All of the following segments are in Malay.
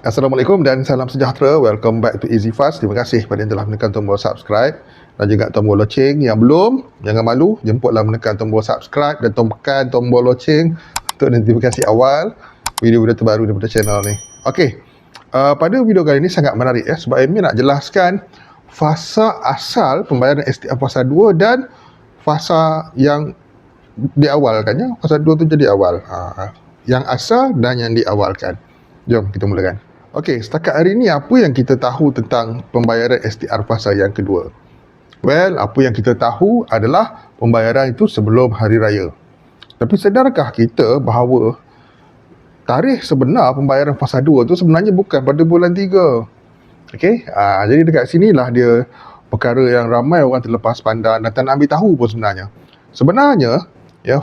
Assalamualaikum dan salam sejahtera. Welcome back to Easy Fast. Terima kasih kepada yang telah menekan tombol subscribe dan juga tombol loceng. Yang belum, jangan malu, jemputlah menekan tombol subscribe dan tekan tombol loceng untuk notifikasi awal video-video terbaru daripada channel ni. Okey, pada video kali ini sangat menarik sebab Amy nak jelaskan fasa asal pembayaran STR fasa 2 dan fasa yang diawalkannya. Fasa 2 tu jadi awal. Yang asal dan yang diawalkan. Jom kita mulakan. Okey, setakat hari ini apa yang kita tahu tentang pembayaran STR fasa yang kedua? Well, apa yang kita tahu adalah pembayaran itu sebelum hari raya. Tapi sedarkah kita bahawa tarikh sebenar pembayaran fasa 2 tu sebenarnya bukan pada bulan 3? Okey, jadi dekat sinilah dia perkara yang ramai orang terlepas pandang dan tak nak ambil tahu pun sebenarnya. Sebenarnya,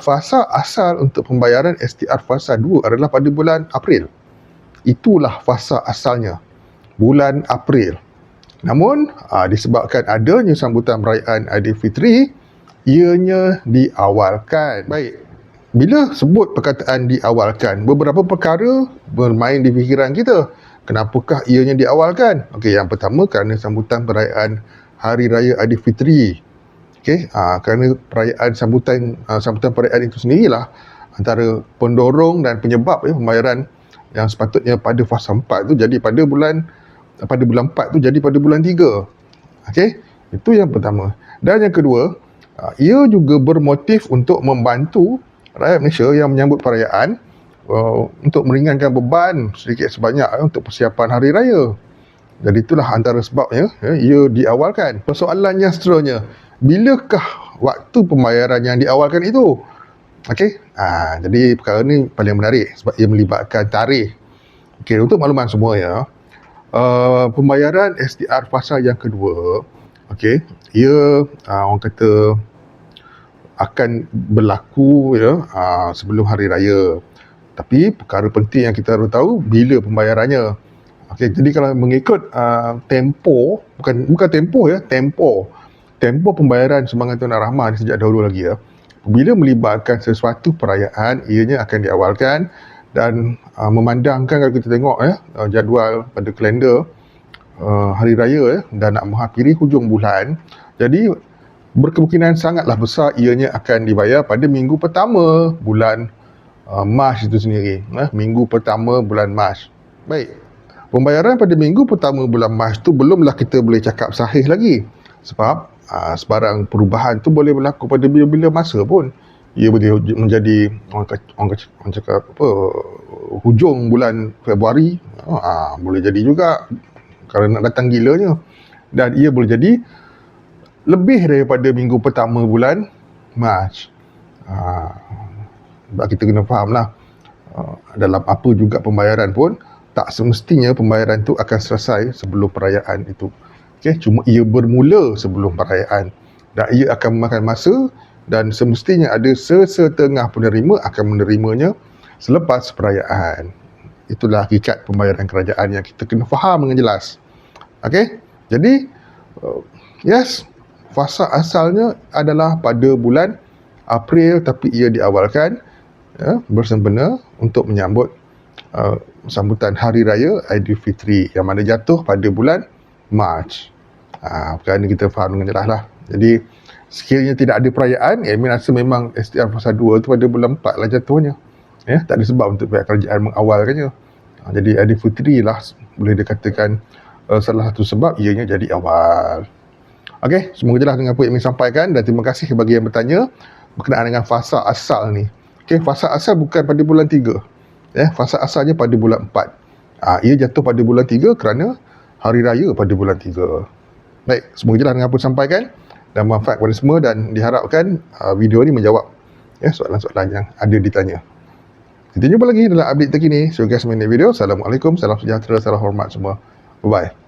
fasa asal untuk pembayaran STR fasa 2 adalah pada bulan April. Itulah fasa asalnya, bulan April. Namun, disebabkan adanya sambutan perayaan Aidilfitri, ianya diawalkan. Baik, bila sebut perkataan diawalkan, beberapa perkara bermain di fikiran kita. Kenapakah ianya diawalkan? Okey, yang pertama kerana sambutan perayaan Hari Raya Aidilfitri. Okey, kerana perayaan sambutan perayaan itu sendirilah antara pendorong dan penyebab pembayaran yang sepatutnya pada fasa 4 tu jadi pada bulan 4 tu jadi pada bulan 3. Okey, itu yang pertama. Dan yang kedua, ia juga bermotif untuk membantu rakyat Malaysia yang menyambut perayaan untuk meringankan beban sedikit sebanyak untuk persiapan hari raya. Jadi itulah antara sebabnya ia diawalkan. Persoalan yang seterusnya, bilakah waktu pembayaran yang diawalkan itu? Okey, jadi perkara ni paling menarik sebab ia melibatkan tarikh. Okey, untuk makluman semua pembayaran STR fasa yang kedua, okey, ia orang kata akan berlaku sebelum hari raya. Tapi perkara penting yang kita harus tahu bila pembayarannya. Okey, jadi kalau mengikut tempoh, bukan tempoh pembayaran sumbangan Tuan Rahmah sejak dahulu lagi bila melibatkan sesuatu perayaan, ianya akan diawalkan dan memandangkan kalau kita tengok jadual pada kalender hari raya dan nak menghampiri hujung bulan, jadi berkemungkinan sangatlah besar ianya akan dibayar pada minggu pertama bulan Mac itu sendiri. Minggu pertama bulan Mac. Baik, pembayaran pada minggu pertama bulan Mac tu belumlah kita boleh cakap sahih lagi. Sebab sebarang perubahan tu boleh berlaku pada bila-bila masa pun. Ia boleh menjadi orang cakap hujung bulan Februari, boleh jadi juga kerana nak datang gilanya. Dan ia boleh jadi lebih daripada minggu pertama bulan Mac. Sebab kita kena fahamlah, dalam apa juga pembayaran pun tak semestinya pembayaran tu akan selesai sebelum perayaan itu. Okay, cuma ia bermula sebelum perayaan dan ia akan memakan masa dan semestinya ada sesetengah penerima akan menerimanya selepas perayaan. Itulah hakikat pembayaran kerajaan yang kita kena faham dengan jelas. Okey, jadi fasa asalnya adalah pada bulan April tapi ia diawalkan bersempena untuk menyambut sambutan Hari Raya Aidilfitri yang mana jatuh pada bulan Mac. Perkara ni kita faham dengan jelas lah. Jadi sekiranya tidak ada perayaan, Amy rasa memang STR fasa 2 tu pada bulan 4 lah jatuhnya. Tak ada sebab untuk pihak kerajaan mengawalkannya. Jadi Aidilfitri lah boleh dikatakan salah satu sebab ianya jadi awal. Okey, semoga jelas dengan apa yang Amy sampaikan dan terima kasih bagi yang bertanya berkenaan dengan fasa asal ni. Okey, fasa asal bukan pada bulan 3. Fasa asalnya pada bulan 4. Ia jatuh pada bulan 3 kerana hari raya pada bulan 3. Baik, semoga jelas dengan apa sampaikan dan manfaat kepada semua dan diharapkan video ni menjawab soalan-soalan yang ada ditanya. Kita jumpa lagi dalam update terkini. So guys, video. Assalamualaikum, salam sejahtera, salam hormat semua. Bye-bye.